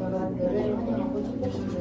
여러분들을 환영하고 축복합니다.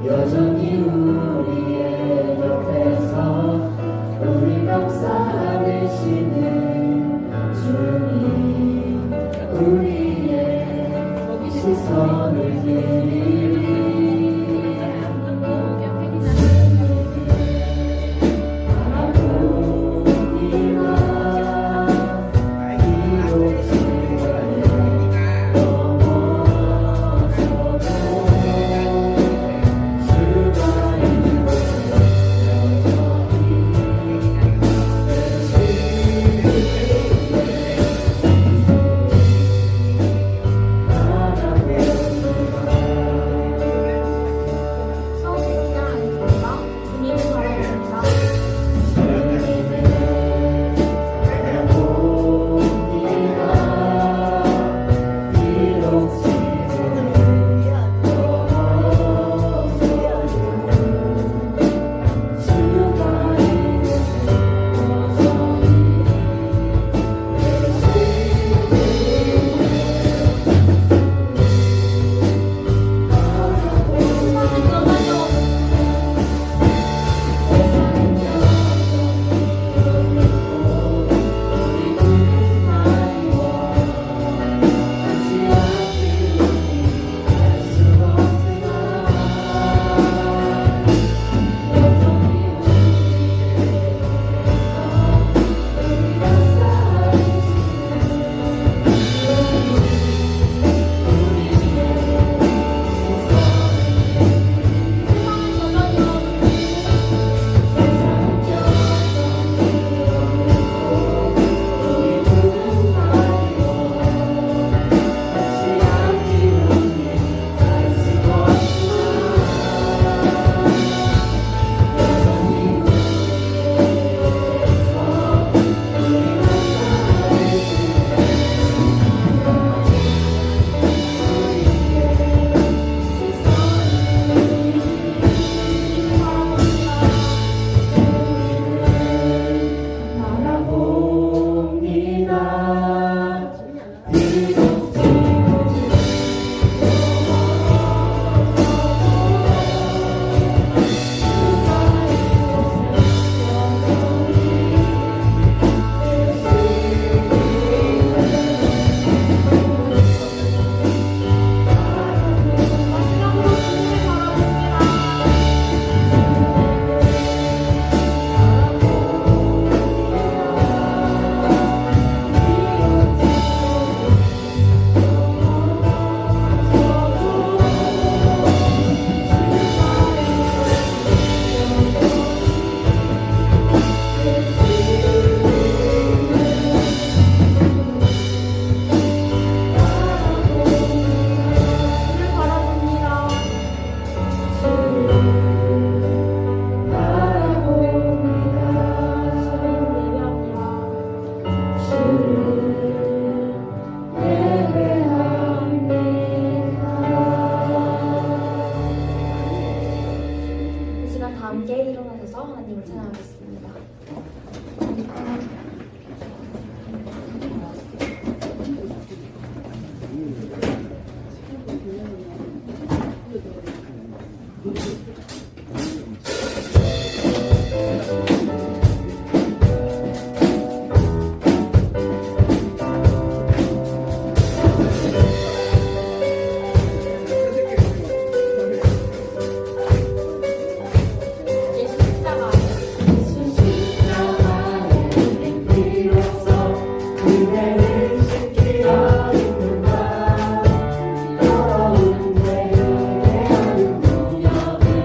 여전히 우리의 곁에서 우리 역사하시는 주님, 우리의 시선을 드리리. 진행하겠습니다. 예수 십자가 십자가의 피로써 그대를 씻기려 입는다 더러운 죄에 대한 능력을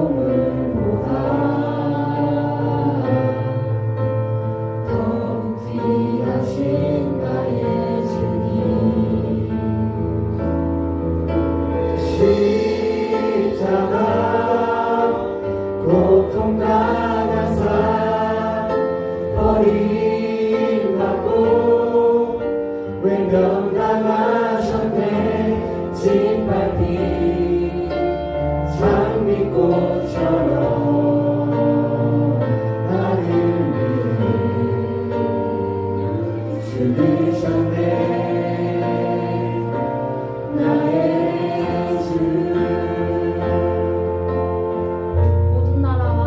보물보다 더욱 귀하신 나의 주님 십자가 고통 당한 삶 버림받고 외면당하셨네 짓밟힌 장미꽃처럼 나를 위해 죽으셨네 나의 주 모든 나라와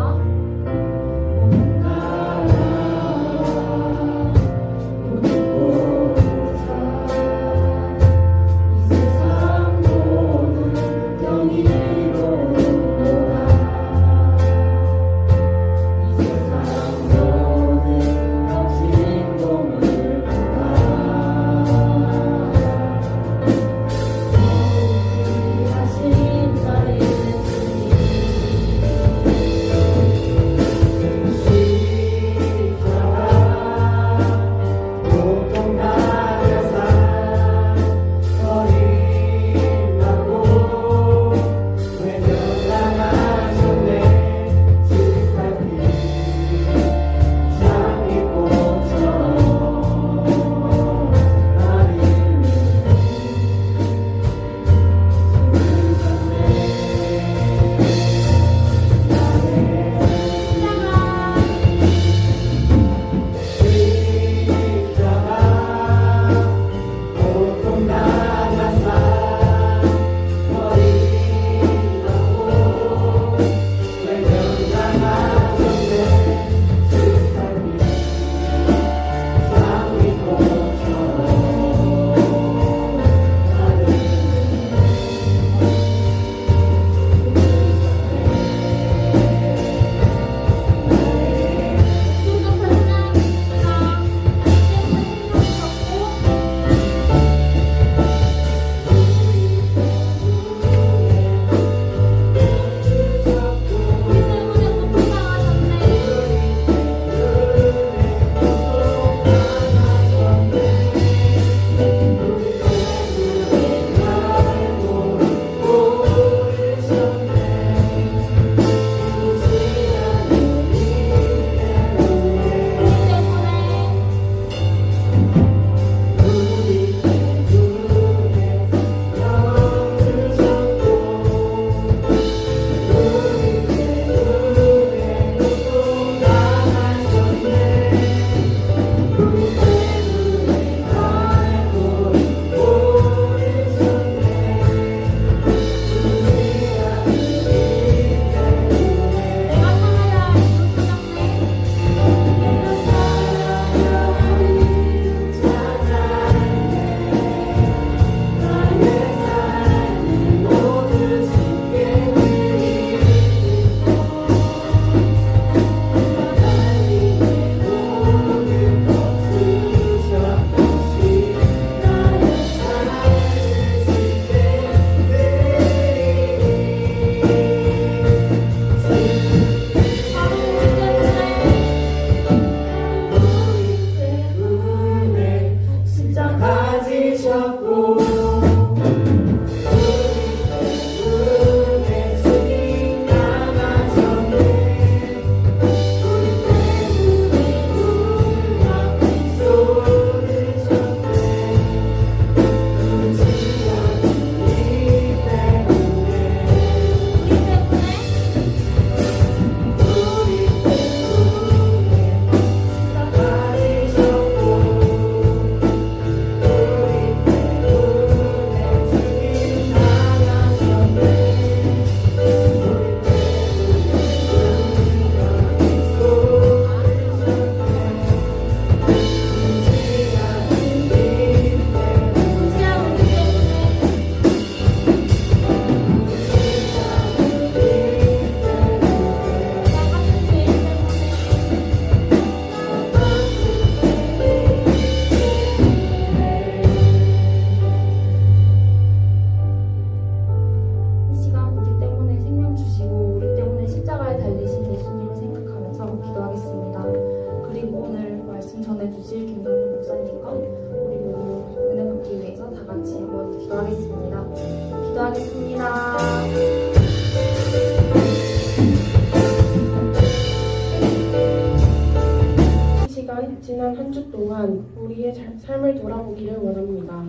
하지만 우리의 삶을 돌아보기를 원합니다.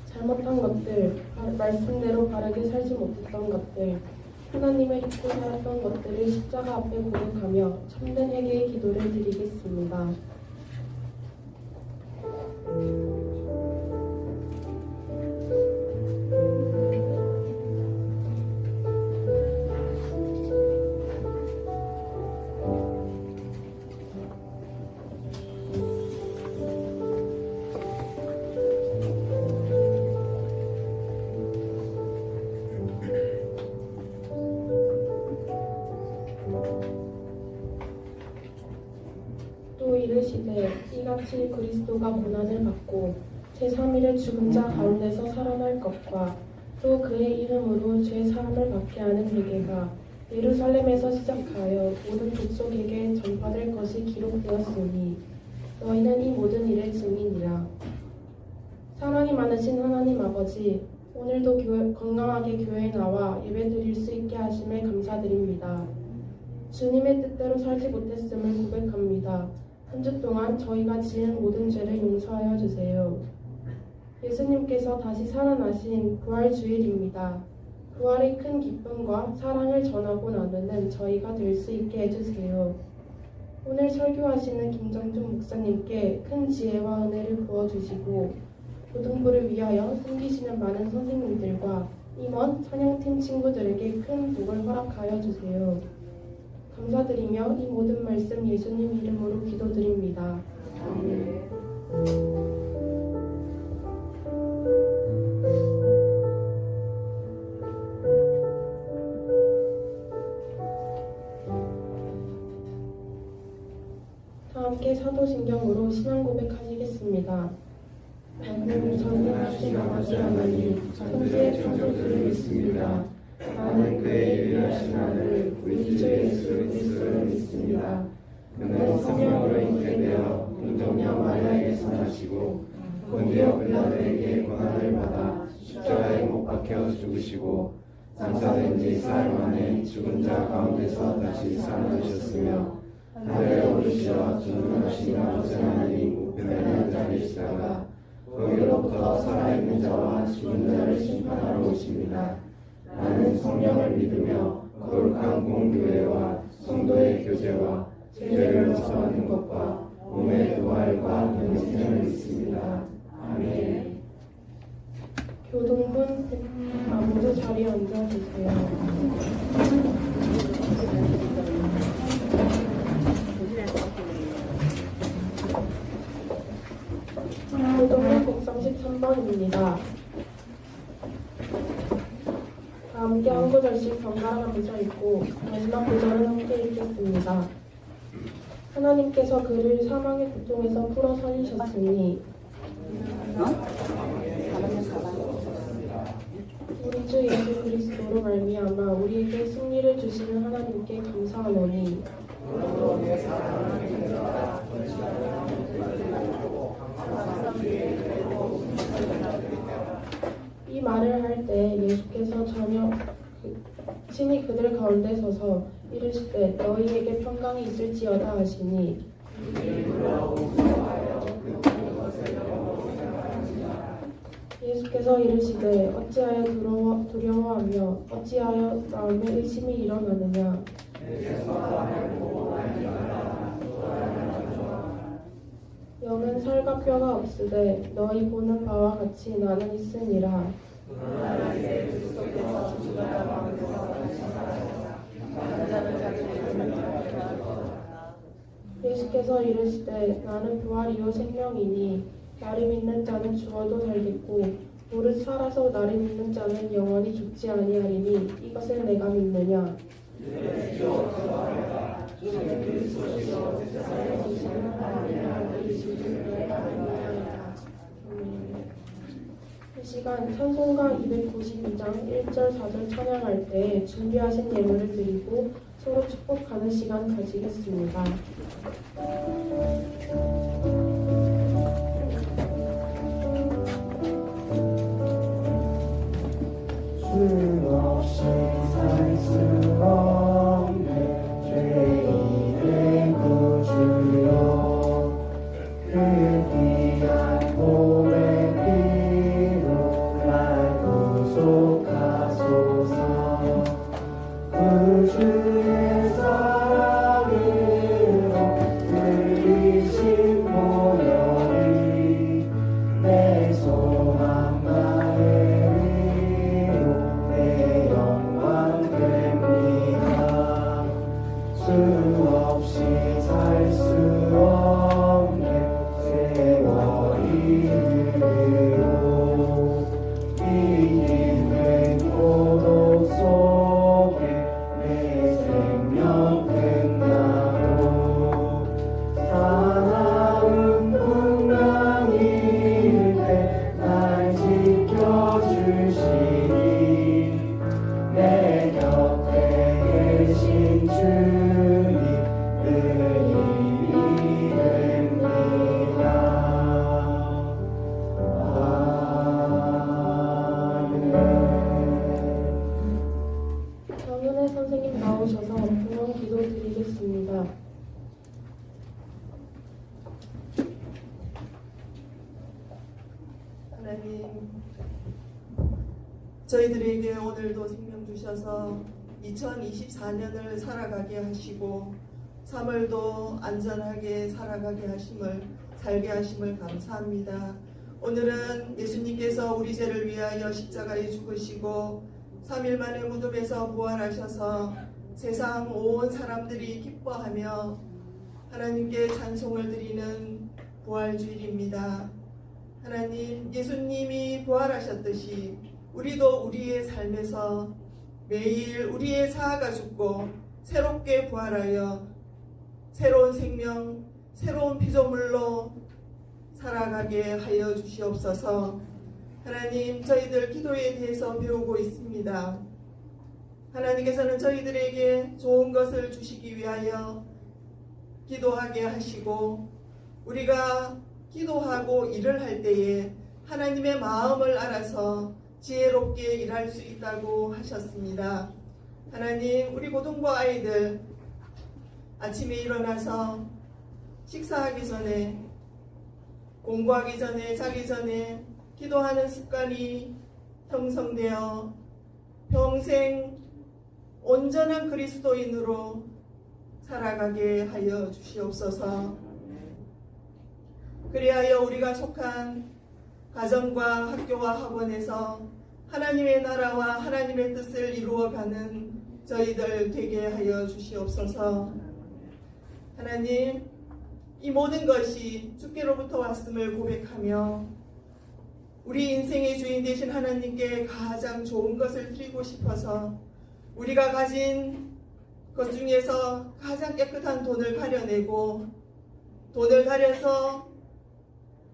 잘못한 것들, 말씀대로 바르게 살지 못했던 것들, 하나님을 잊고 살았던 것들을 십자가 앞에 고백하며 참된 회개의 기도를 드리겠습니다. 또 이르시되 이같이 그리스도가 고난을 받고 제3일에 죽은 자 가운데서 살아날 것과 또 그의 이름으로 죄 사함을 받게 하는 회개가 예루살렘에서 시작하여 모든 족속에게 전파될 것이 기록되었으니 너희는 이 모든 일의 증인이라. 사랑이 많으신 하나님 아버지, 오늘도 건강하게 교회에 나와 예배드릴 수 있게 하심에 감사드립니다. 주님의 뜻대로 살지 못했음을 고백합니다. 한 주 동안 저희가 지은 모든 죄를 용서하여 주세요. 예수님께서 다시 살아나신 부활주일입니다. 부활의 큰 기쁨과 사랑을 전하고 나누는 저희가 될 수 있게 해주세요. 오늘 설교하시는 김정준 목사님께 큰 지혜와 은혜를 부어주시고 고등부를 위하여 섬기시는 많은 선생님들과 임원, 찬양팀 친구들에게 큰 복을 허락하여 주세요. 감사드리며 이 모든 말씀 예수님 이름으로 기도드립니다. 아멘. 다 함께 사도신경으로 신앙 고백하시겠습니다. 나는 전능하신 아버지 하나님, 천지의 창조주를 믿습니다. 나는 그의 유일하신 아들 우리 주 예수 그리스도를 믿습니다. 그는 성령으로 잉태되어 동정녀 마리아에게서 나시고 본디오 빌라도에게 고난을 받아 십자가에 못 박혀 죽으시고 장사된 지 사흘 만에 죽은 자 가운데서 다시 살아나셨으며 하늘에 오르시어 전능하신 아버지 하나님 우편에 앉아계시다가 거기로부터 살아있는 자와 죽은 자를 심판하러 오십니다. 나는 성령을 믿으며 거룩한 공교회와 성도의 교제와 죄를 용서하는 것과 몸의 부활과 영생을 믿습니다. 아멘. 교동분 모두 자리에 앉아주세요. 교동분 133번입니다. 다 함께 한 구절씩 번갈아가면서 읽고 마지막 구절은 함께 읽겠습니다. 하나님께서 그를 사망의 고통에서 풀어 살리셨으니 우리 주 예수 그리스도로 말미암아 우리에게 승리를 주시는 하나님께 감사하노니 이 말을 할 때 예수께서 전혀 친히 그들 가운데 서서 이르시되 너희에게 평강이 있을지어다 하시니 예수께서 이르시되 어찌하여 두려워하며 어찌하여 마음에 의심이 일어나느냐 영은 살과 뼈가 없으되 너희 보는 바와 같이 나는 있으니라. 예수께서 이르시되 나는 부활이요 생명이니 나를 믿는 자는 죽어도 살겠고 오직 살아서 나를 믿는 자는 영원히 죽지 아니하리니 이것을 내가 믿느냐. 이 시간 찬송가 292장 1절 4절 찬양할 때 준비하신 예물을 드리고 서로 축복하는 시간 가지겠습니다. 주 없이 살 수 없네 죄인의 구주여 그 저희들에게 오늘도 생명 주셔서 2024년을 살아가게 하시고 3월도 안전하게 살게 하심을 감사합니다. 오늘은 예수님께서 우리 죄를 위하여 십자가에 죽으시고 3일 만에 무덤에서 부활하셔서 세상 온 사람들이 기뻐하며 하나님께 찬송을 드리는 부활주일입니다. 하나님, 예수님이 부활하셨듯이 우리도 우리의 삶에서 매일 우리의 자아가 죽고 새롭게 부활하여 새로운 생명, 새로운 피조물로 살아가게 하여 주시옵소서. 하나님, 저희들 기도에 대해서 배우고 있습니다. 하나님께서는 저희들에게 좋은 것을 주시기 위하여 기도하게 하시고 우리가 기도하고 일을 할 때에 하나님의 마음을 알아서 지혜롭게 일할 수 있다고 하셨습니다. 하나님, 우리 고등부 아이들 아침에 일어나서 식사하기 전에, 공부하기 전에, 자기 전에 기도하는 습관이 형성되어 평생 온전한 그리스도인으로 살아가게 하여 주시옵소서. 그리하여 우리가 속한 가정과 학교와 학원에서 하나님의 나라와 하나님의 뜻을 이루어가는 저희들 되게 하여 주시옵소서. 하나님, 이 모든 것이 주께로부터 왔음을 고백하며 우리 인생의 주인 되신 하나님께 가장 좋은 것을 드리고 싶어서 우리가 가진 것 중에서 가장 깨끗한 돈을 가려내고 돈을 가려서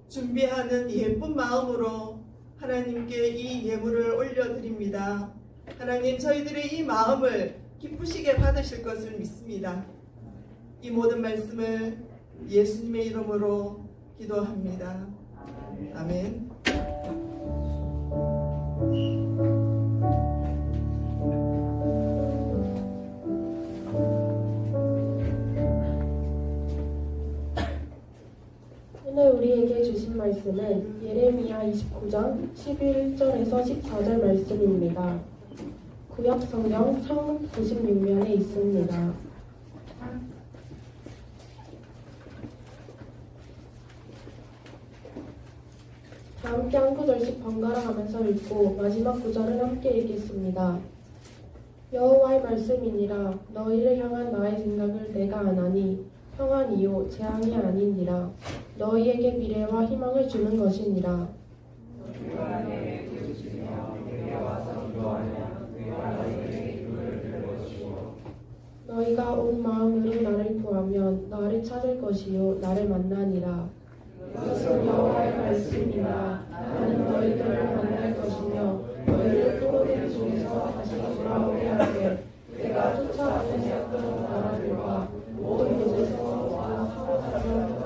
준비하는 예쁜 마음으로 하나님께 이 예물을 올려드립니다. 하나님, 저희들의 이 마음을 기쁘시게 받으실 것을 믿습니다. 이 모든 말씀을 예수님의 이름으로 기도합니다. 아멘. 오늘 우리에게 주신 말씀은 예레미야 29장 11절에서 14절 말씀입니다. 구약 성경 창 96면에 있습니다. 다 함께 한 구절씩 번갈아 가면서 읽고 마지막 구절을 함께 읽겠습니다. 여호와의 말씀이니라. 너희를 향한 나의 생각을 내가 아나니 평안이요 재앙이 아니니라. 너희에게 미래와 희망을 주는 것이니라. 너희가 온 마음으로 나를 구하면 나를 찾을 것이요 나를 만나니라. 이것은 여호와의 말씀이라. 나는 너희들을 만날 것이며 너희를 포로된 중에서 다시 돌아오게 하되 내가 쫓아보냈던 나라들과 모든 곳에서 사로잡혀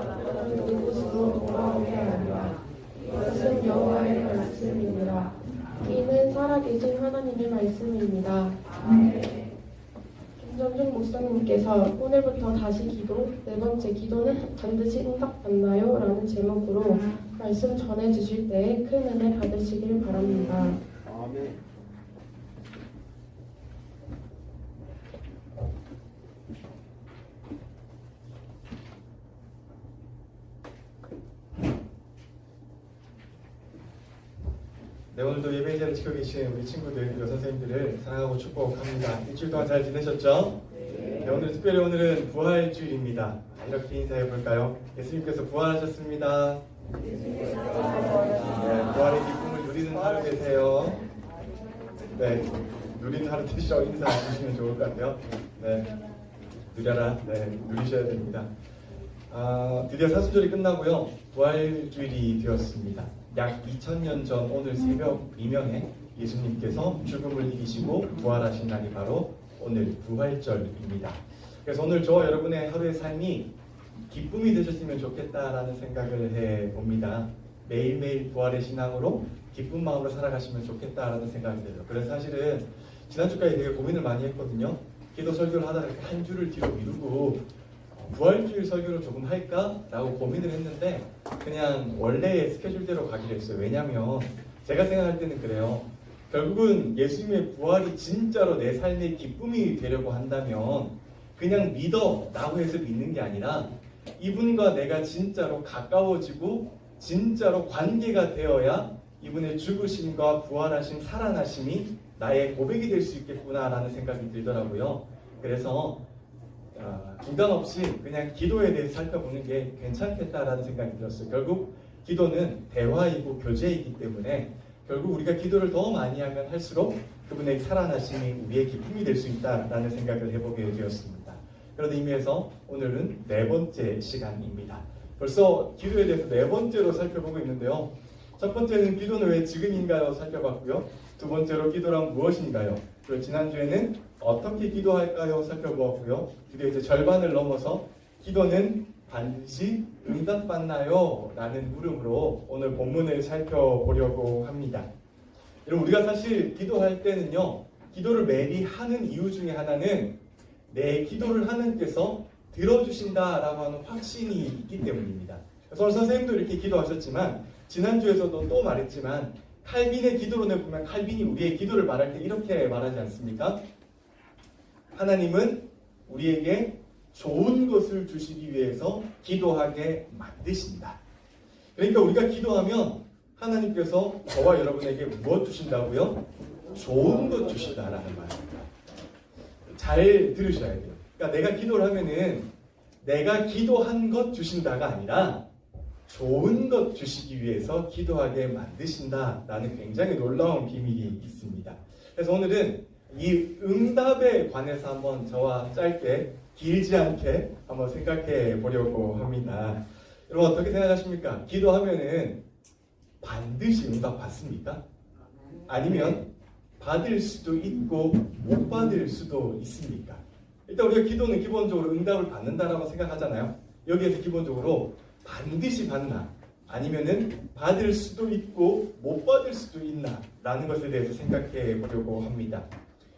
모든 곳으로 돌아오게 하리라. 이것은 여호와의 말씀이니라. 이는 살아계신 하나님의 말씀입니다. 김정중 목사님께서 오늘부터 다시 기도, 네 번째 기도는 반드시 응답받나요? 라는 제목으로 말씀 전해주실 때에 큰 은혜 받으시길 바랍니다. 아멘. 네, 오늘도 예배자를 지켜 계신 우리 친구들, 여선생님들을 사랑하고 축복합니다. 일주일 동안 잘 지내셨죠? 네, 오늘 특별히 오늘은 부활주일입니다. 이렇게 인사해 볼까요? 예수님께서 부활하셨습니다. 네, 부활의 기쁨을 누리는 하루 되세요. 네, 누리는 하루 되시라고 인사해 주시면 좋을 것 같아요. 네, 누려라. 네, 누리셔야 됩니다. 드디어 사순절이 끝나고요. 부활주일이 되었습니다. 약 2000년 전 오늘 새벽 이명에 예수님께서 죽음을 이기시고 부활하신 날이 바로 오늘 부활절입니다. 그래서 오늘 저와 여러분의 하루의 삶이 기쁨이 되셨으면 좋겠다라는 생각을 해봅니다. 매일매일 부활의 신앙으로 기쁜 마음으로 살아가시면 좋겠다라는 생각이 들어요. 그래서 사실은 지난주까지 되게 고민을 많이 했거든요. 기도 설교를 하다가 한 주를 뒤로 미루고 부활주일 설교를 조금 할까라고 고민을 했는데 그냥 원래의 스케줄대로 가기로 했어요. 왜냐면 제가 생각할 때는 그래요. 결국은 예수님의 부활이 진짜로 내 삶의 기쁨이 되려고 한다면 그냥 믿어라고 해서 믿는 게 아니라 이분과 내가 진짜로 가까워지고 진짜로 관계가 되어야 이분의 죽으심과 부활하심, 살아나심이 나의 고백이 될 수 있겠구나라는 생각이 들더라고요. 그래서 중단 없이 그냥 기도에 대해서 살펴보는 게 괜찮겠다라는 생각이 들었어요. 결국 기도는 대화이고 교제이기 때문에 결국 우리가 기도를 더 많이 하면 할수록 그분의 살아나심이 우리의 기쁨이 될 수 있다라는 생각을 해보게 되었습니다. 그런 의미에서 오늘은 4번째 시간입니다. 벌써 기도에 대해서 4번째로 살펴보고 있는데요. 첫 번째는 기도는 왜 지금인가요? 살펴봤고요. 두 번째로 기도란 무엇인가요? 그리고 지난주에는 어떻게 기도할까요? 살펴보았고요. 드디어 이제 절반을 넘어서 기도는 반드시 응답받나요? 라는 물음으로 오늘 본문을 살펴보려고 합니다. 여러분, 우리가 사실 기도할 때는요, 기도를 매일 하는 이유 중에 하나는 내 기도를 하나님께서 들어주신다라고 하는 확신이 있기 때문입니다. 그래서 선생님도 이렇게 기도하셨지만 지난주에서도 또 말했지만 칼빈의 기도론에 보면 칼빈이 우리의 기도를 말할 때 이렇게 말하지 않습니까? 하나님은 우리에게 좋은 것을 주시기 위해서 기도하게 만드신다. 그러니까 우리가 기도하면 하나님께서 저와 여러분에게 무엇 주신다고요? 좋은 것 주신다라는 말입니다. 잘 들으셔야 돼요. 그러니까 내가 기도를 하면은 내가 기도한 것 주신다가 아니라 좋은 것 주시기 위해서 기도하게 만드신다라는 굉장히 놀라운 비밀이 있습니다. 그래서 오늘은 이 응답에 관해서 한번 저와 짧게 길지 않게 한번 생각해 보려고 합니다. 여러분 어떻게 생각하십니까? 기도하면은 반드시 응답 받습니까? 아니면 받을 수도 있고 못 받을 수도 있습니까? 일단 우리가 기도는 기본적으로 응답을 받는다라고 생각하잖아요. 여기에서 기본적으로 반드시 받나 아니면은 받을 수도 있고 못 받을 수도 있나 라는 것에 대해서 생각해 보려고 합니다.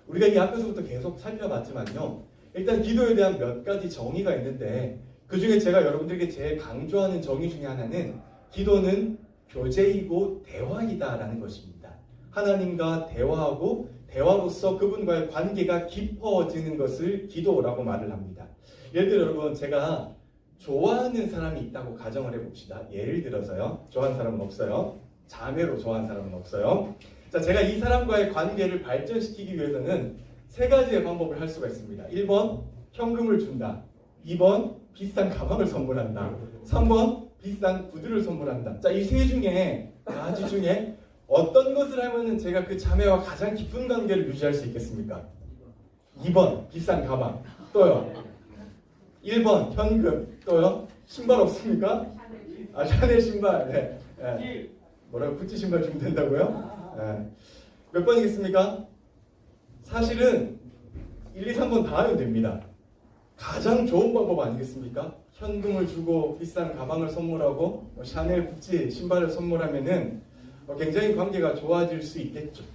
우리가 이 앞에서부터 계속 살펴봤지만요, 일단 기도에 대한 몇 가지 정의가 있는데 그 중에 제가 여러분들에게 제일 강조하는 정의 중에 하나는 기도는 교제이고 대화이다라는 것입니다. 하나님과 대화하고 대화로서 그분과의 관계가 깊어지는 것을 기도라고 말을 합니다. 예를 들어 여러분, 제가 좋아하는 사람이 있다고 가정을 해봅시다. 예를 들어서요, 좋아하는 사람은 없어요. 자매로 좋아하는 사람은 없어요. 자, 제가 이 사람과의 관계를 발전시키기 위해서는 3가지의 방법을 할 수가 있습니다. 1번 현금을 준다, 2번 비싼 가방을 선물한다, 3번 비싼 구두를 선물한다. 자, 이 3가지 중에 어떤 것을 하면은 제가 그 자매와 가장 깊은 관계를 유지할 수 있겠습니까? 2번 비싼 가방, 또요 1번 현금, 또요 신발 없습니까? 샤넬 신발. 네. 네. 뭐라고? 구찌 신발 주면 된다고요? 네. 몇 번이겠습니까? 사실은 1, 2, 3번 다 하면 됩니다. 가장 좋은 방법 아니겠습니까? 현금을 주고 비싼 가방을 선물하고 샤넬, 구찌 신발을 선물하면은 굉장히 관계가 좋아질 수 있겠죠.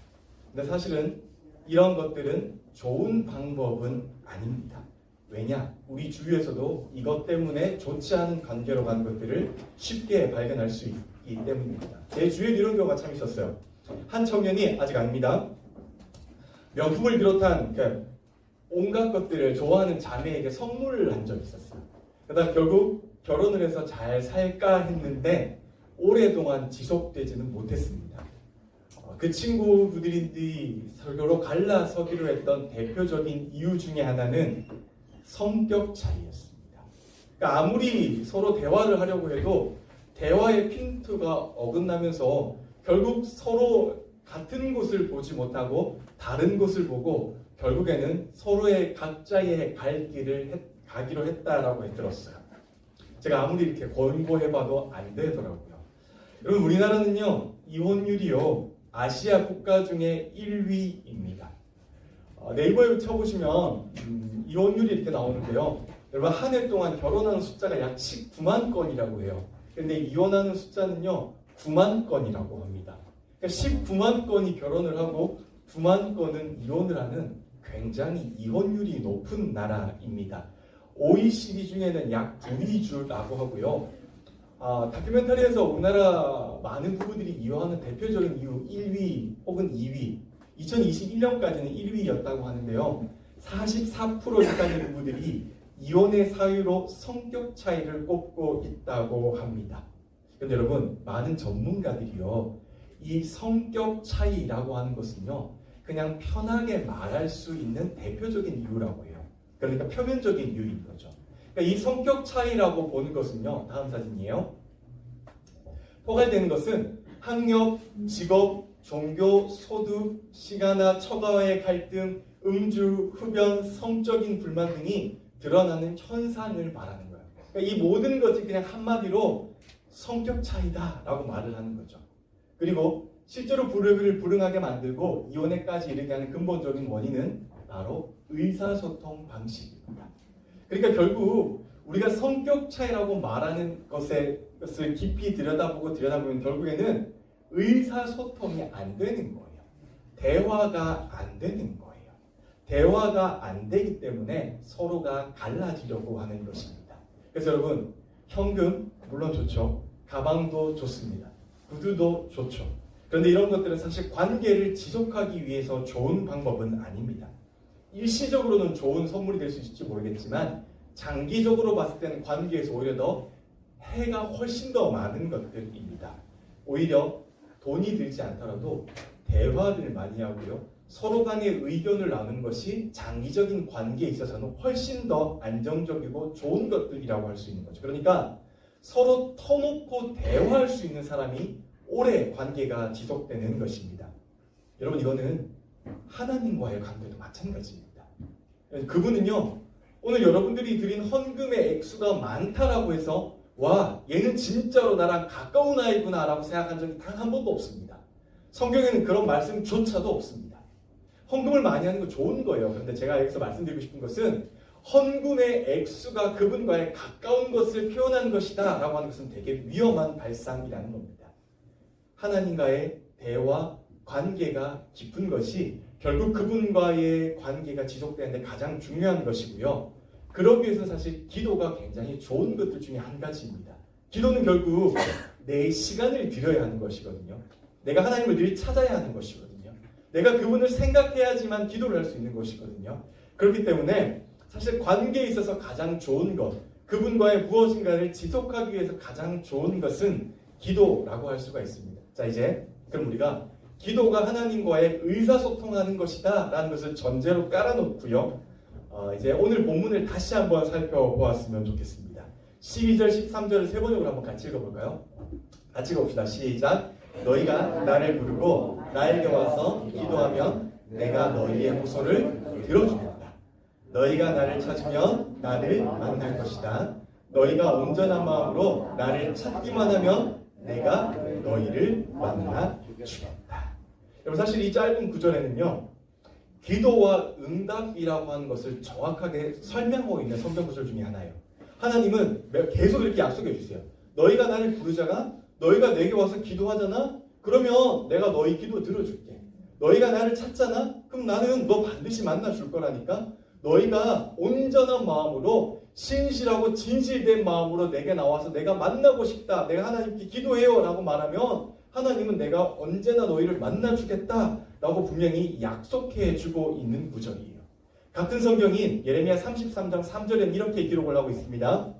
근데 사실은 이런 것들은 좋은 방법은 아닙니다. 왜냐? 우리 주위에서도 이것 때문에 좋지 않은 관계로 가는 것들을 쉽게 발견할 수 있기 때문입니다. 제 주위에도 이런 경우가 참 있었어요. 한 청년이, 아직 아닙니다, 명품을 비롯한 온갖 것들을 좋아하는 자매에게 선물을 한 적이 있었어요. 그러다 결국 결혼을 해서 잘 살까 했는데 오랫동안 지속되지는 못했습니다. 그 친구들이 서로 갈라서기로 했던 대표적인 이유 중에 하나는 성격 차이였습니다. 그러니까 아무리 서로 대화를 하려고 해도 대화의 핀트가 어긋나면서 결국 서로 같은 곳을 보지 못하고 다른 곳을 보고 결국에는 서로의 각자의 갈 길을 가기로 했다라고 들었어요. 제가 아무리 이렇게 권고해봐도 안 되더라고요. 여러분, 우리나라는요, 이혼율이요, 아시아 국가 중에 1위입니다. 네이버에 쳐보시면 이혼율이 이렇게 나오는데요. 여러분, 한 해 동안 결혼하는 숫자가 약 19만 건이라고 해요. 근데 이혼하는 숫자는요, 9만 건이라고 합니다. 그러니까 19만 건이 결혼을 하고 9만 건은 이혼을 하는 굉장히 이혼율이 높은 나라입니다. OECD 중에는 약 9위주라고 하고요. 다큐멘터리에서 우리나라 많은 부부들이 이혼하는 대표적인 이유 1위 혹은 2위, 2021년까지는 1위였다고 하는데요. 44%이상의 부부들이 이혼의 사유로 성격 차이를 꼽고 있다고 합니다. 그런데 여러분, 많은 전문가들이요, 이 성격 차이라고 하는 것은요, 그냥 편하게 말할 수 있는 대표적인 이유라고 해요. 그러니까 표면적인 이유인 거죠. 그러니까 이 성격 차이라고 보는 것은요, 다음 사진이에요. 포괄되는 것은 학력, 직업, 종교, 소득, 시간화, 처가와의 갈등, 음주, 흡연, 성적인 불만 등이 드러나는 현상을 말하는 거예요. 그러니까 이 모든 것이 그냥 한마디로 성격 차이다라고 말을 하는 거죠. 그리고 실제로 불을 불응하게 만들고 이혼에까지 이르게 하는 근본적인 원인은 바로 의사소통 방식입니다. 그러니까 결국 우리가 성격 차이라고 말하는 것을 깊이 들여다보면 결국에는 의사소통이 안 되는 거예요. 대화가 안 되는 거예요. 대화가 안 되기 때문에 서로가 갈라지려고 하는 것입니다. 그래서 여러분, 현금 물론 좋죠. 가방도 좋습니다. 구두도 좋죠. 그런데 이런 것들은 사실 관계를 지속하기 위해서 좋은 방법은 아닙니다. 일시적으로는 좋은 선물이 될 수 있을지 모르겠지만 장기적으로 봤을 때는 관계에서 오히려 더 해가 훨씬 더 많은 것들입니다. 오히려 돈이 들지 않더라도 대화를 많이 하고요, 서로 간의 의견을 나누는 것이 장기적인 관계에 있어서는 훨씬 더 안정적이고 좋은 것들이라고 할 수 있는 거죠. 그러니까 서로 터놓고 대화할 수 있는 사람이 오래 관계가 지속되는 것입니다. 여러분, 이거는 하나님과의 관계도 마찬가지입니다. 그분은요, 오늘 여러분들이 드린 헌금의 액수가 많다라고 해서 와, 얘는 진짜로 나랑 가까운 아이구나 라고 생각한 적이 단 한 번도 없습니다. 성경에는 그런 말씀조차도 없습니다. 헌금을 많이 하는 거 좋은 거예요. 그런데 제가 여기서 말씀드리고 싶은 것은 헌금의 액수가 그분과의 가까운 것을 표현한 것이다 라고 하는 것은 되게 위험한 발상이라는 겁니다. 하나님과의 대화, 관계가 깊은 것이 결국 그분과의 관계가 지속되는데 가장 중요한 것이고요. 그러기 위해서 사실 기도가 굉장히 좋은 것들 중에 한 가지입니다. 기도는 결국 내 시간을 들여야 하는 것이거든요. 내가 하나님을 늘 찾아야 하는 것이거든요. 내가 그분을 생각해야지만 기도를 할 수 있는 것이거든요. 그렇기 때문에 사실 관계에 있어서 가장 좋은 것, 그분과의 무엇인가를 지속하기 위해서 가장 좋은 것은 기도라고 할 수가 있습니다. 자, 이제 그럼 우리가 기도가 하나님과의 의사소통하는 것이다 라는 것을 전제로 깔아놓고요, 이제 오늘 본문을 다시 한번 살펴보았으면 좋겠습니다. 12절, 13절을 세 번역으로 한번 같이 읽어볼까요? 같이 읽어봅시다. 시작. 너희가 나를 부르고 나에게 와서 기도하면 내가 너희의 호소를 들어주겠다. 너희가 나를 찾으면 나를 만날 것이다. 너희가 온전한 마음으로 나를 찾기만 하면 내가 너희를 만나 주겠다. 여러분, 사실 이 짧은 구절에는요, 기도와 응답이라고 하는 것을 정확하게 설명하고 있는 성경 구절 중에 하나예요. 하나님은 계속 이렇게 약속해 주세요. 너희가 나를 부르자가, 너희가 내게 와서 기도하잖아? 그러면 내가 너희 기도 들어줄게. 너희가 나를 찾잖아? 그럼 나는 너 반드시 만나줄 거라니까? 너희가 온전한 마음으로, 신실하고 진실된 마음으로 내게 나와서 내가 만나고 싶다, 내가 하나님께 기도해요 라고 말하면 하나님은 내가 언제나 너희를 만나주겠다 라고 분명히 약속해 주고 있는 구절이에요. 같은 성경인 예레미야 33장 3절에는 이렇게 기록을 하고 있습니다.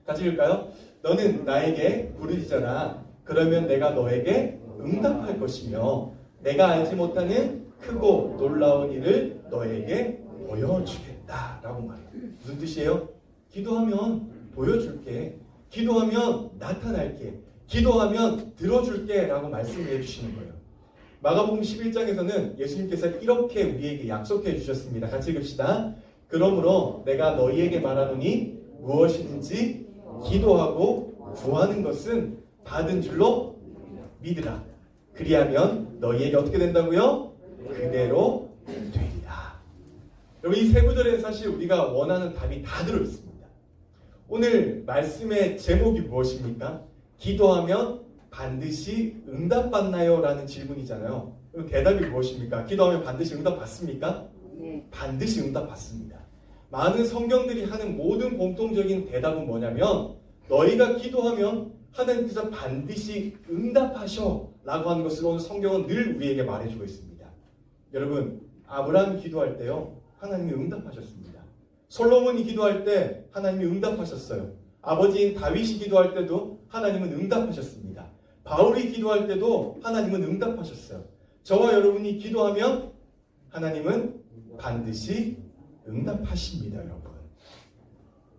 같이 읽을까요? 너는 나에게 부르짖어라. 그러면 내가 너에게 응답할 것이며 내가 알지 못하는 크고 놀라운 일을 너에게 보여주겠다 라고 말해요. 무슨 뜻이에요? 기도하면 보여줄게. 기도하면 나타날게. 기도하면 들어줄게 라고 말씀을 해주시는 거예요. 마가복음 11장에서는 예수님께서 이렇게 우리에게 약속해 주셨습니다. 같이 읽읍시다. 그러므로 내가 너희에게 말하노니 무엇이든지 기도하고 구하는 것은 받은 줄로 믿으라. 그리하면 너희에게 어떻게 된다고요? 그대로 되리라. 여러분, 이 세 구절에는 사실 우리가 원하는 답이 다 들어있습니다. 오늘 말씀의 제목이 무엇입니까? 기도하면 반드시 응답받나요? 라는 질문이잖아요. 그럼 대답이 무엇입니까? 기도하면 반드시 응답받습니까? 네. 반드시 응답받습니다. 많은 성경들이 하는 모든 공통적인 대답은 뭐냐면 너희가 기도하면 하나님께서 반드시 응답하셔 라고 하는 것을 오늘 성경은 늘 우리에게 말해주고 있습니다. 여러분, 아브라함이 기도할 때요, 하나님이 응답하셨습니다. 솔로몬이 기도할 때 하나님이 응답하셨어요. 아버지인 다윗이 기도할 때도 하나님은 응답하셨습니다. 바울이 기도할 때도 하나님은 응답하셨어요. 저와 여러분이 기도하면 하나님은 반드시 응답하십니다, 여러분.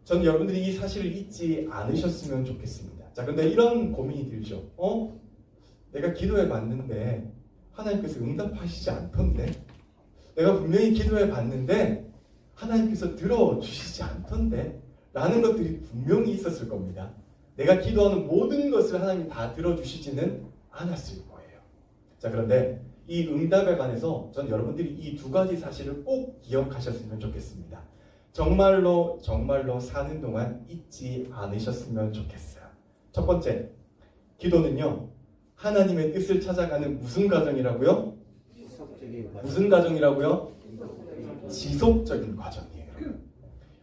저는 여러분들이 이 사실을 잊지 않으셨으면 좋겠습니다. 자, 그런데 이런 고민이 들죠. 내가 기도해 봤는데 하나님께서 응답하시지 않던데? 내가 분명히 기도해 봤는데 하나님께서 들어주시지 않던데? 라는 것들이 분명히 있었을 겁니다. 내가 기도하는 모든 것을 하나님이 다 들어주시지는 않았을 거예요. 자, 그런데 이 응답에 관해서 전 여러분들이 이 두 가지 사실을 꼭 기억하셨으면 좋겠습니다. 정말로 사는 동안 잊지 않으셨으면 좋겠어요. 첫 번째, 기도는요, 하나님의 뜻을 찾아가는 무슨 과정이라고요? 무슨 과정이라고요? 지속적인 과정이에요.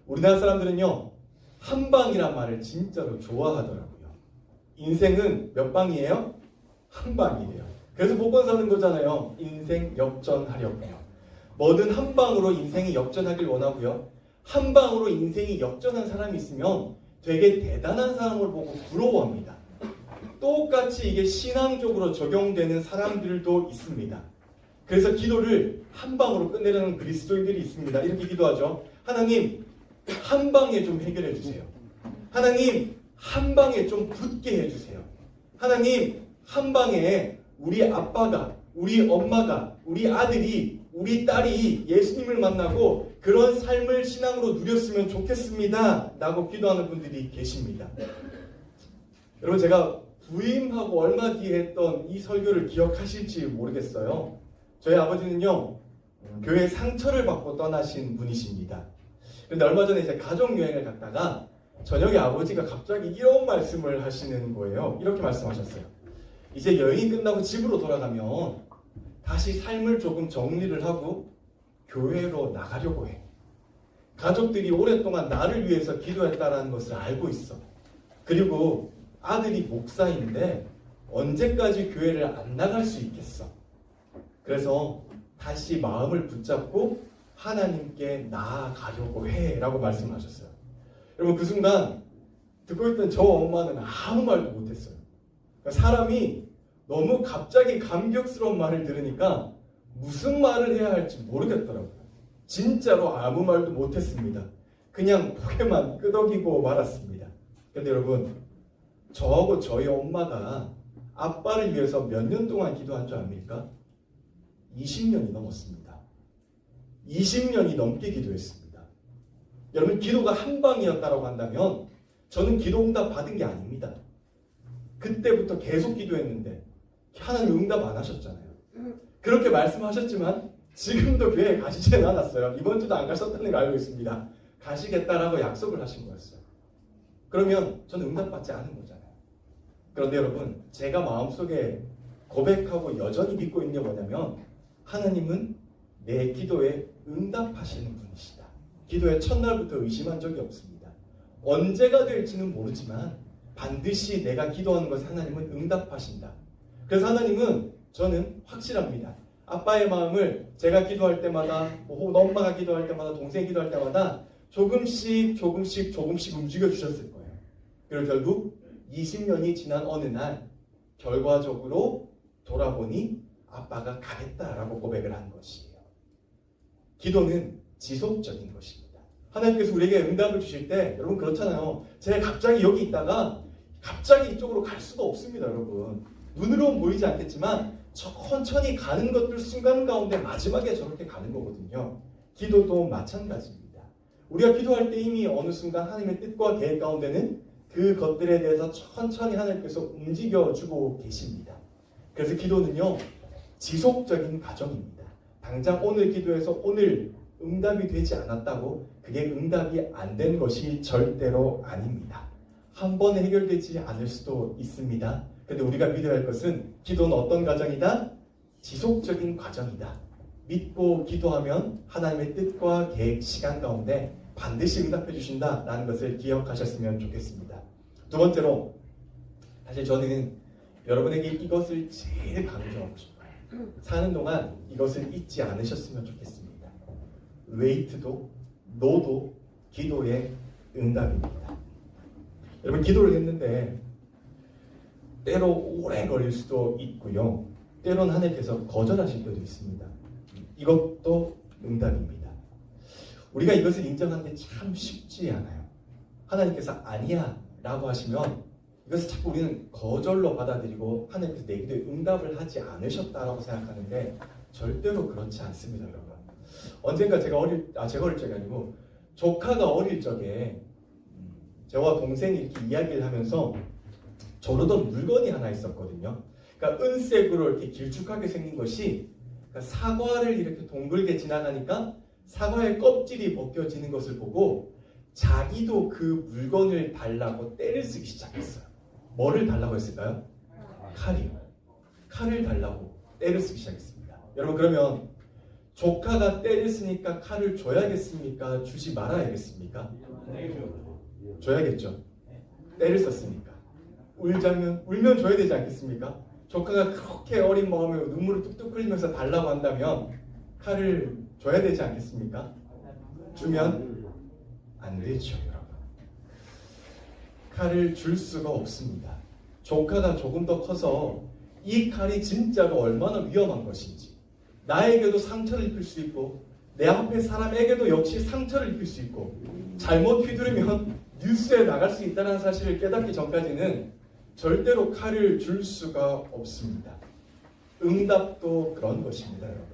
우리나라 사람들은요, 한 방이란 말을 진짜로 좋아하더라고요. 인생은 몇 방이에요? 한 방이래요. 그래서 복권 사는 거잖아요. 인생 역전하려고요. 뭐든 한 방으로 인생이 역전하길 원하고요. 한 방으로 인생이 역전한 사람이 있으면 되게 대단한 사람을 보고 부러워합니다. 똑같이 이게 신앙적으로 적용되는 사람들도 있습니다. 그래서 기도를 한 방으로 끝내려는 그리스도인들이 있습니다. 이렇게 기도하죠. 하나님, 한 방에 좀 해결해 주세요. 하나님, 한 방에 좀 붙게 해주세요. 하나님, 한 방에 우리 아빠가, 우리 엄마가, 우리 아들이, 우리 딸이 예수님을 만나고 그런 삶을 신앙으로 누렸으면 좋겠습니다. 라고 기도하는 분들이 계십니다. 여러분, 제가 부임하고 얼마 뒤에 했던 이 설교를 기억하실지 모르겠어요. 저희 아버지는요, 교회 상처를 받고 떠나신 분이십니다. 그런데 얼마 전에 이제 가족여행을 갔다가 저녁에 아버지가 갑자기 이런 말씀을 하시는 거예요. 이렇게 말씀하셨어요. 이제 여행이 끝나고 집으로 돌아가면 다시 삶을 조금 정리를 하고 교회로 나가려고 해. 가족들이 오랫동안 나를 위해서 기도했다는 것을 알고 있어. 그리고 아들이 목사인데 언제까지 교회를 안 나갈 수 있겠어. 그래서 다시 마음을 붙잡고 하나님께 나아가려고 해 라고 말씀하셨어요. 여러분, 그 순간 듣고 있던 저 엄마는 아무 말도 못했어요. 그러니까 사람이 너무 갑자기 감격스러운 말을 들으니까 무슨 말을 해야 할지 모르겠더라고요. 진짜로 아무 말도 못했습니다. 그냥 고개만 끄덕이고 말았습니다. 그런데 여러분, 저하고 저희 엄마가 아빠를 위해서 몇 년 동안 기도한 줄 압니까? 20년이 넘었습니다. 20년이 넘게 기도했습니다. 여러분, 기도가 한 방이었다고 한다면 저는 기도 응답 받은 게 아닙니다. 그때부터 계속 기도했는데 하나님 응답 안 하셨잖아요. 그렇게 말씀하셨지만 지금도 교회에 가시지는 않았어요. 이번 주도 안 가셨다는 걸 알고 있습니다. 가시겠다라고 약속을 하신 거였어요. 그러면 저는 응답받지 않은 거잖아요. 그런데 여러분, 제가 마음속에 고백하고 여전히 믿고 있는 게 뭐냐면 하나님은 내 기도에 응답하시는 분이시다. 기도의 첫날부터 의심한 적이 없습니다. 언제가 될지는 모르지만 반드시 내가 기도하는 것을 하나님은 응답하신다. 그래서 하나님은, 저는 확실합니다. 아빠의 마음을 제가 기도할 때마다, 혹은 엄마가 기도할 때마다, 동생이 기도할 때마다 조금씩 움직여 주셨을 거예요. 그리고 결국 20년이 지난 어느 날 결과적으로 돌아보니 아빠가 가겠다라고 고백을 한 것이에요. 기도는 지속적인 것입니다. 하나님께서 우리에게 응답을 주실 때 여러분 그렇잖아요. 제가 갑자기 여기 있다가 갑자기 이쪽으로 갈 수가 없습니다. 여러분, 눈으로는 보이지 않겠지만 천천히 가는 것들 순간 가운데 마지막에 저렇게 가는 거거든요. 기도도 마찬가지입니다. 우리가 기도할 때 이미 어느 순간 하나님의 뜻과 계획 가운데는 그 것들에 대해서 천천히 하나님께서 움직여주고 계십니다. 그래서 기도는요, 지속적인 과정입니다. 당장 오늘 기도해서 오늘 응답이 되지 않았다고 그게 응답이 안 된 것이 절대로 아닙니다. 한 번에 해결되지 않을 수도 있습니다. 근데 우리가 믿어야 할 것은 기도는 어떤 과정이다? 지속적인 과정이다. 믿고 기도하면 하나님의 뜻과 계획, 시간 가운데 반드시 응답해 주신다라는 것을 기억하셨으면 좋겠습니다. 두 번째로, 사실 저는 여러분에게 이것을 제일 강조하고 싶어요. 사는 동안 이것을 잊지 않으셨으면 좋겠습니다. 웨이트도 노도 기도의 응답입니다. 여러분, 기도를 했는데 때로 오래 걸릴 수도 있고요. 때로는 하나님께서 거절하실 때도 있습니다. 이것도 응답입니다. 우리가 이것을 인정하는 게 참 쉽지 않아요. 하나님께서 아니야 라고 하시면 이것을 자꾸 우리는 거절로 받아들이고 하나님께서 내 기도에 응답을 하지 않으셨다라고 생각하는데 절대로 그렇지 않습니다, 여러분. 언젠가 제가 어릴 적이 아니고 조카가 어릴 적에 저와 동생이 이렇게 이야기를 하면서 저러던 물건이 하나 있었거든요. 그러니까 은색으로 이렇게 길쭉하게 생긴 것이, 그러니까 사과를 이렇게 동글게 지나가니까 사과의 껍질이 벗겨지는 것을 보고 자기도 그 물건을 달라고 떼를 쓰기 시작했어요. 뭐를 달라고 했을까요? 칼이요. 칼을 달라고 떼를 쓰기 시작했습니다. 여러분, 그러면 조카가 떼를 쓰니까 칼을 줘야겠습니까? 주지 말아야겠습니까? 줘야겠죠. 떼를 썼으니까. 울면 줘야 되지 않겠습니까? 조카가 그렇게 어린 마음에 눈물을 뚝뚝 흘리면서 달라고 한다면 칼을 줘야 되지 않겠습니까? 주면 안 되죠, 여러분. 칼을 줄 수가 없습니다. 조카가 조금 더 커서 이 칼이 진짜로 얼마나 위험한 것인지, 나에게도 상처를 입힐 수 있고 내 앞에 사람에게도 역시 상처를 입힐 수 있고 잘못 휘두르면 뉴스에 나갈 수 있다는 사실을 깨닫기 전까지는 절대로 칼을 줄 수가 없습니다. 응답도 그런 것입니다, 여러분.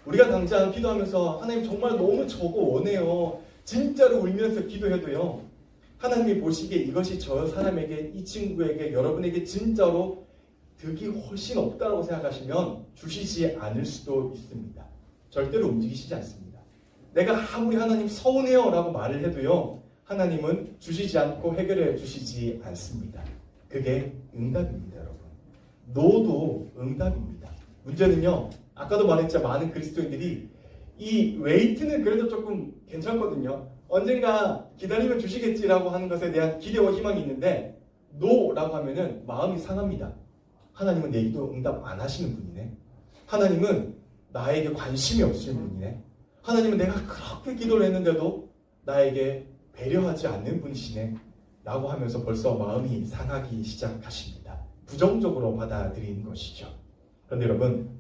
우리가 당장 기도하면서 하나님 정말 너무 저거 원해요, 진짜로 울면서 기도해도요, 하나님이 보시기에 이것이 저 사람에게, 이 친구에게, 여러분에게 진짜로 득이 훨씬 없다고 생각하시면 주시지 않을 수도 있습니다. 절대로 움직이시지 않습니다. 내가 아무리 하나님 서운해요 라고 말을 해도요, 하나님은 주시지 않고 해결해 주시지 않습니다. 그게 응답입니다, 여러분. 노도 응답입니다. 문제는요, 아까도 말했지만 많은 그리스도인들이 이 웨이트는 그래도 조금 괜찮거든요. 언젠가 기다리면 주시겠지라고 하는 것에 대한 기대와 희망이 있는데, 노라고 하면은 마음이 상합니다. 하나님은 내 기도 응답 안 하시는 분이네. 하나님은 나에게 관심이 없으신 분이네. 하나님은 내가 그렇게 기도를 했는데도 나에게 배려하지 않는 분이시네 라고 하면서 벌써 마음이 상하기 시작하십니다. 부정적으로 받아들이는 것이죠. 그런데 여러분,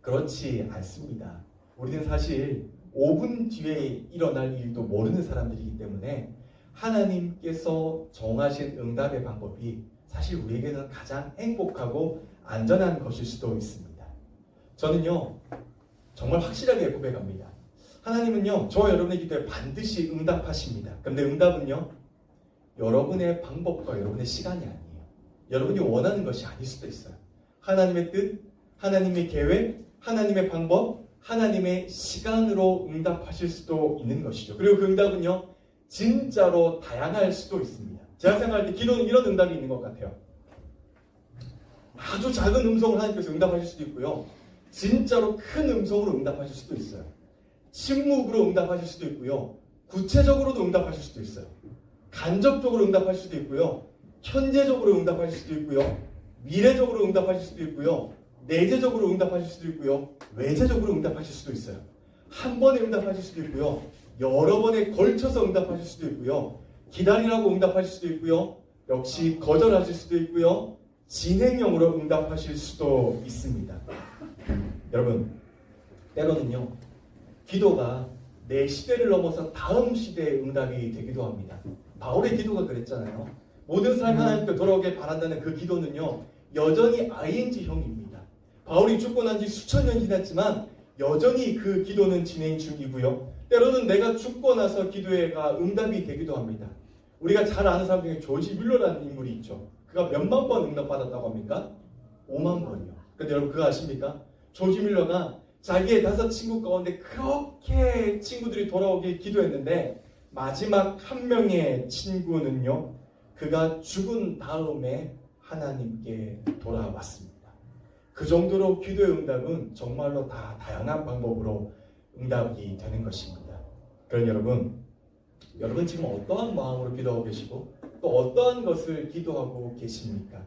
그렇지 않습니다. 우리는 사실 5분 뒤에 일어날 일도 모르는 사람들이기 때문에 하나님께서 정하신 응답의 방법이 사실 우리에게는 가장 행복하고 안전한 것일 수도 있습니다. 저는요, 정말 확실하게 고백합니다. 하나님은요, 저와 여러분의 기도에 반드시 응답하십니다. 그런데 응답은요, 여러분의 방법과 여러분의 시간이 아니에요. 여러분이 원하는 것이 아닐 수도 있어요. 하나님의 뜻, 하나님의 계획, 하나님의 방법, 하나님의 시간으로 응답하실 수도 있는 것이죠. 그리고 그 응답은요, 진짜로 다양할 수도 있습니다. 제가 생각할 때 기도는 이런 응답이 있는 것 같아요. 아주 작은 음성을 하나님께서 응답하실 수도 있고요, 진짜로 큰 음성으로 응답하실 수도 있어요. 침묵으로 응답하실 수도 있고요, 구체적으로도 응답하실 수도 있어요. 간접적으로 응답하실 수도 있고요, 현재적으로 응답하실 수도 있고요, 미래적으로 응답하실 수도 있고요, 내재적으로 응답하실 수도 있고요, 외재적으로 응답하실 수도 있어요. 한 번에 응답하실 수도 있고요, 여러 번에 걸쳐서 응답하실 수도 있고요, 기다리라고 응답하실 수도 있고요, 역시 거절하실 수도 있고요, 진행형으로 응답하실 수도 있습니다. 여러분, 때로는요, 기도가 내 시대를 넘어서 다음 시대의 응답이 되기도 합니다. 바울의 기도가 그랬잖아요. 모든 사람이 하나님께 돌아오길 바란다는 그 기도는요, 여전히 ING형입니다. 바울이 죽고 난 지 수천 년이 지났지만 여전히 그 기도는 진행 중이고요, 때로는 내가 죽고 나서 기도가 응답이 되기도 합니다. 우리가 잘 아는 사람 중에 조지 뮬러라는 인물이 있죠. 그가 몇만 번 응답받았다고 합니까? 5만 번이요. 근데 여러분, 그거 아십니까? 조지 뮬러가 자기의 5 친구 가운데 그렇게 친구들이 돌아오길 기도했는데 마지막 한 명의 친구는요, 그가 죽은 다음에 하나님께 돌아왔습니다. 그 정도로 기도의 응답은 정말로 다 다양한 방법으로 응답이 되는 것입니다. 그럼 여러분 지금 어떠한 마음으로 기도하고 계시고 또 어떠한 것을 기도하고 계십니까?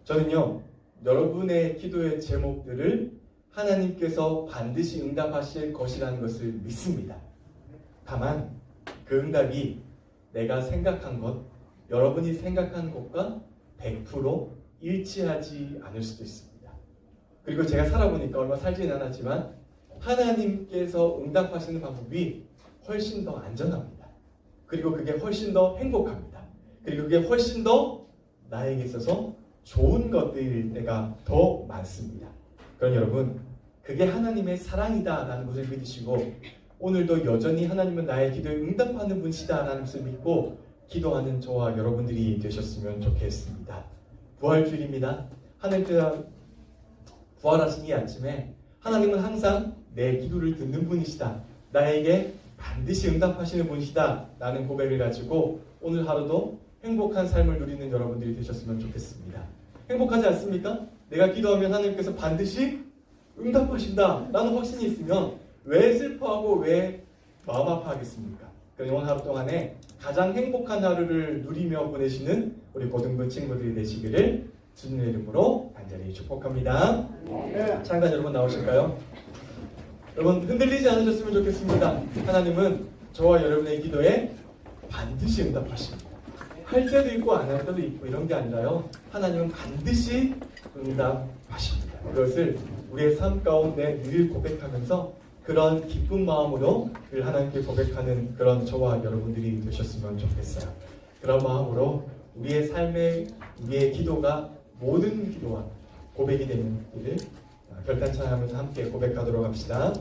저는요, 여러분의 기도의 제목들을 하나님께서 반드시 응답하실 것이라는 것을 믿습니다. 다만 그 응답이 내가 생각한 것, 여러분이 생각한 것과 100% 일치하지 않을 수도 있습니다. 그리고 제가 살아보니까 얼마 살지는 않았지만 하나님께서 응답하시는 방법이 훨씬 더 안전합니다. 그리고 그게 훨씬 더 행복합니다. 그리고 그게 훨씬 더 나에게 있어서 좋은 것들일 때가 더 많습니다. 그럼 여러분, 그게 하나님의 사랑이다라는 것을 믿으시고 오늘도 여전히 하나님은 나의 기도에 응답하는 분이시다라는 것을 믿고 기도하는 저와 여러분들이 되셨으면 좋겠습니다. 부활주일입니다. 하나님께서 부활하신 이 아침에 하나님은 항상 내 기도를 듣는 분이시다. 나에게 반드시 응답하시는 분이시다. 라는 고백을 가지고 오늘 하루도 행복한 삶을 누리는 여러분들이 되셨으면 좋겠습니다. 행복하지 않습니까? 내가 기도하면 하나님께서 반드시 응답하신다. 라는 확신이 있으면 왜 슬퍼하고 왜 마음 아파하겠습니까? 그럼 오늘 하루 동안에 가장 행복한 하루를 누리며 보내시는 우리 고등부 친구들이 되시기를 주님의 이름으로 간절히 축복합니다. 잠깐 여러분 나오실까요? 여러분 흔들리지 않으셨으면 좋겠습니다. 하나님은 저와 여러분의 기도에 반드시 응답하십니다. 할 때도 있고 안 할 때도 있고 이런 게 아니라요. 하나님은 반드시 응답하십니다. 그것을 우리의 삶 가운데 늘 고백하면서 그런 기쁜 마음으로 늘 하나님께 고백하는 그런 저와 여러분들이 되셨으면 좋겠어요. 그런 마음으로 우리의 삶에 우리의 기도가 모든 기도와 고백이 되는 일을 결단찬하면서 함께 고백하도록 합시다.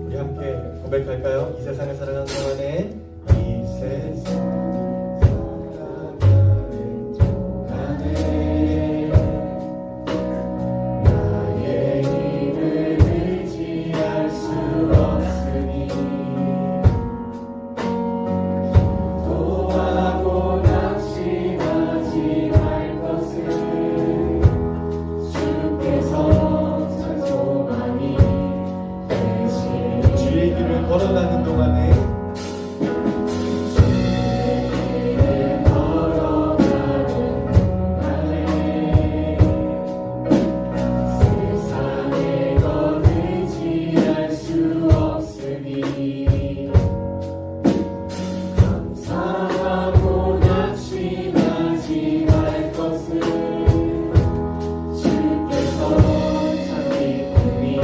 우리 함께 고백할까요? 이 세상을 살아가는 동안에 이 세상 걸어가는 동안에 세상에 더 의지할 수 없으니 감사하고 낙심하지 말 것은 주께서 참 기쁨이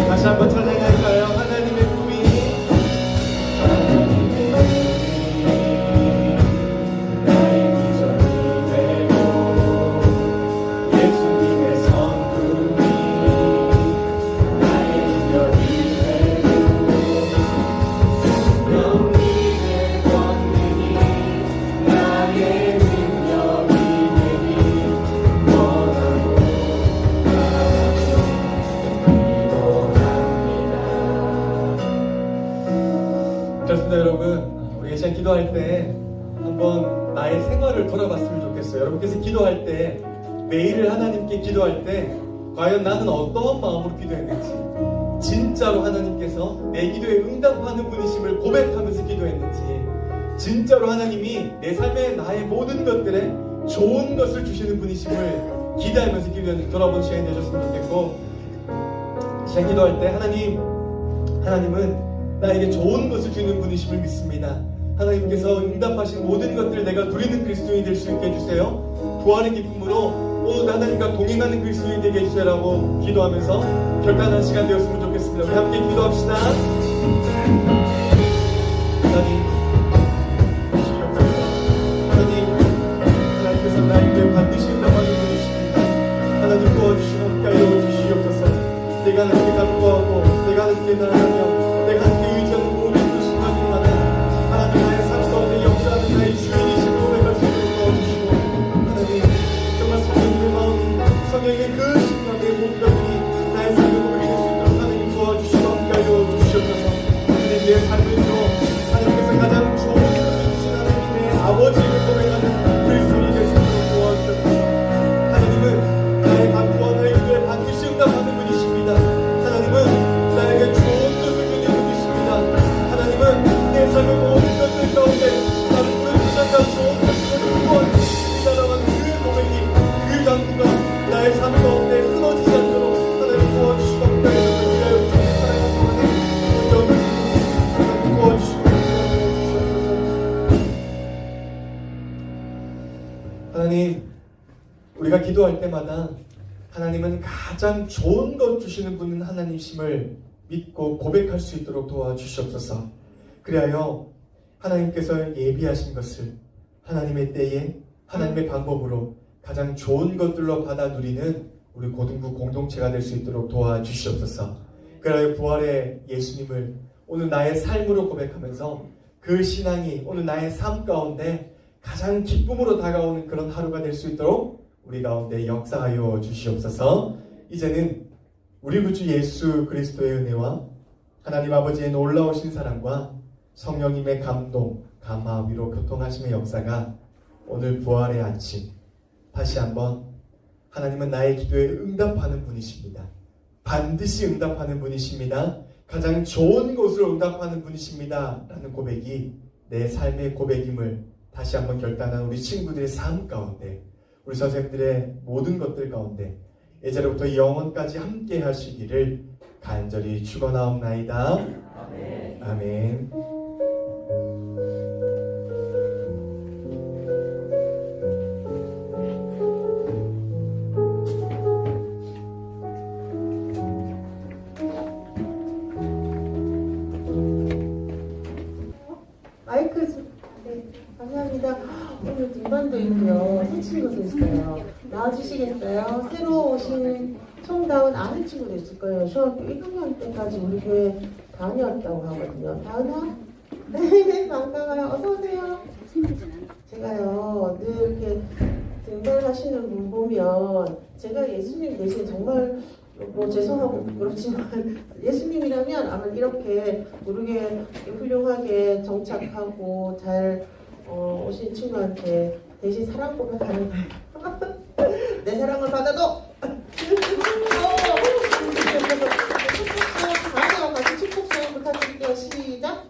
다시 한번 찬양할까요? 하나님의 꿈이 나의 비전이 되고 예수님의 성품이 나의 능력이 되고 성령님의 권능이 나의 능력이 되기 원하고 좋습니다. 여러분, 우리 시간 기도할 때 한번 나의 생활을 돌아봤으면 좋겠어요. 여러분께서 기도할 때 매일 하나님께 기도할 때 과연 나는 어떤 마음으로 기도했는지, 진짜로 하나님께서 내 기도에 응답하는 분이심을 고백하면서 기도했는지, 진짜로 하나님이 내 삶에 나의 모든 것들에 좋은 것을 주시는 분이심을 기대하면서 기도했는지 돌아보는 시간이 되셨으면 좋겠고, 시간 기도할 때 하나님은 나에게 좋은 것을 주는 분이심을 믿습니다. 하나님께서 응답하신 모든 것들을 내가 누리는 그리스도인이 될 수 있게 해주세요. 부활의 기쁨으로 오늘 하나님과 동행하는 그리스도인이 되게 해주세요라고 기도하면서 결단한 시간 되었으면 좋겠습니다. 우리 함께 기도합시다. 하나님께서 나에게 반드시 응답하는 분이십니다. 하나님 도와주시옵소서. 내가 하나님께 간구하고 내가 하나님께 나아가며 내가 하나님께 의지하는 모든 그 순간들마다 하나님 나의 삶 가운데 역사하는 나의 주인이시고 고백할 수 있도록 도와주시고 하나님 정말 성령님의 마음 성령의 그 심령의 모든 것들이 나의 삶의 고백이 될 수 있도록 하나님 도와주시고 함께하여 주시옵소서. 하나님 내 삶에서 하나님께서 가장 좋은 것을 주신 하나님의 아버지를 고백하는 그리스도인이 될 수 있도록 도와주옵소서. 하나님은 나의 간구와 나의 기도에 반드시 응답하는 분이십니다. 하나님은 나에게 좋은 것을 주는 분이십니다. 하나님은 내 삶의 모든 것들 가운데 나를 부르시는 가장 좋은 것을 도와주십니다라고 하는 그 고백이 그 간구가 나의 삶 가운데 끊어지지 않도록 하나님 도와주시고 함께하여 주시옵소서. 하나님 도와주시고 하나님, 우리가 기도할 때마다 하나님은 가장 좋은 것 주시는 분은 하나님이심을 믿고 고백할 수 있도록 도와주시옵소서. 그리하여 하나님께서 예비하신 것을 하나님의 때에 하나님의 방법으로 가장 좋은 것들로 받아 누리는 우리 고등부 공동체가 될 수 있도록 도와주시옵소서. 그리하여 부활의 예수님을 오늘 나의 삶으로 고백하면서 그 신앙이 오늘 나의 삶 가운데 가장 기쁨으로 다가오는 그런 하루가 될 수 있도록 우리 가운데 역사하여 주시옵소서. 이제는 우리 구주 예수 그리스도의 은혜와 하나님 아버지의 놀라우신 사랑과 성령님의 감동, 감화, 위로, 교통하심의 역사가 오늘 부활의 아침 다시 한번 하나님은 나의 기도에 응답하는 분이십니다. 반드시 응답하는 분이십니다. 가장 좋은 곳으로 응답하는 분이십니다. 라는 고백이 내 삶의 고백임을 다시 한번 결단한 우리 친구들의 삶 가운데 우리 선생님들의 모든 것들 가운데 예제로부터 영원까지 함께 하시기를 간절히 축원하옵나이다. 아멘. 아멘. 마이크 네, 감사합니다. 오늘 등반도 있고요. 새 친구도 있어요. 나와주시겠어요? 새로 오신 총다운 아는 친구도 있을 거예요. 중학교 1학년 때까지 우리 교회 다녔다고 하거든요. 다은아? 네, 반가워요. 어서오세요. 제가요, 늘 이렇게 등반하시는 분 보면 제가 예수님 대신 정말 뭐 죄송하고 그렇지만 예수님이라면 아마 이렇게 모르게 훌륭하게 정착하고 잘 오신 친구한테 대신 사랑 고백하는 거예요. 내 사랑을 받아도 다음에 같이 축복송 부탁드릴게요. 시작.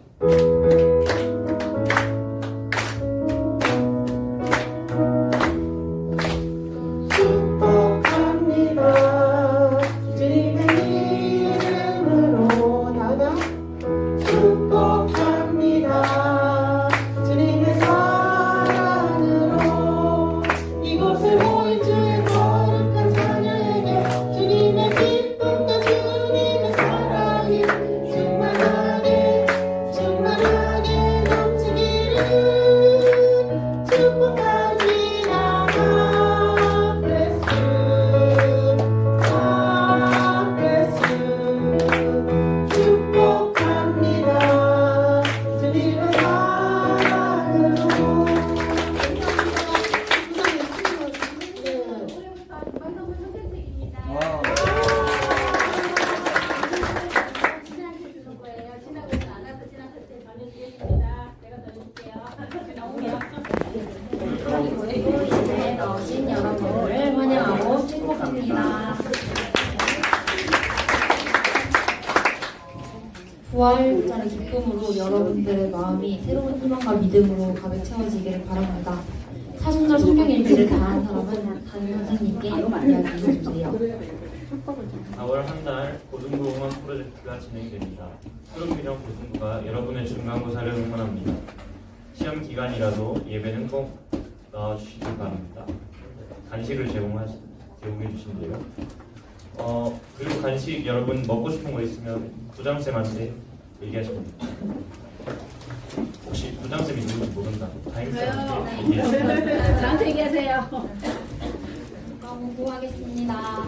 부활절의 기쁨으로 여러분들의 마음이 새로운 희망과 믿음으로 가득 채워지기를 바랍니다. 사순절 성경 일기를 다 한 사람은 담임 선생님께 이야기해 주세요. 4월 한 달 고등부 응원 프로젝트가 진행됩니다. 초록민영 고등부가 여러분의 중간고사를 응원합니다. 시험 기간이라도 예배는 꼭 나와주시기 바랍니다. 간식을 제공해 주신대요. 그리고 간식 여러분 먹고 싶은 거 있으면 부장쌤한테 얘기하시면 됩니다. 혹시 부장쌤이 누군지 모른다. 다임쌤한테 얘기하시면 됩니다. 저한테 얘기하세요. 공부하겠습니다.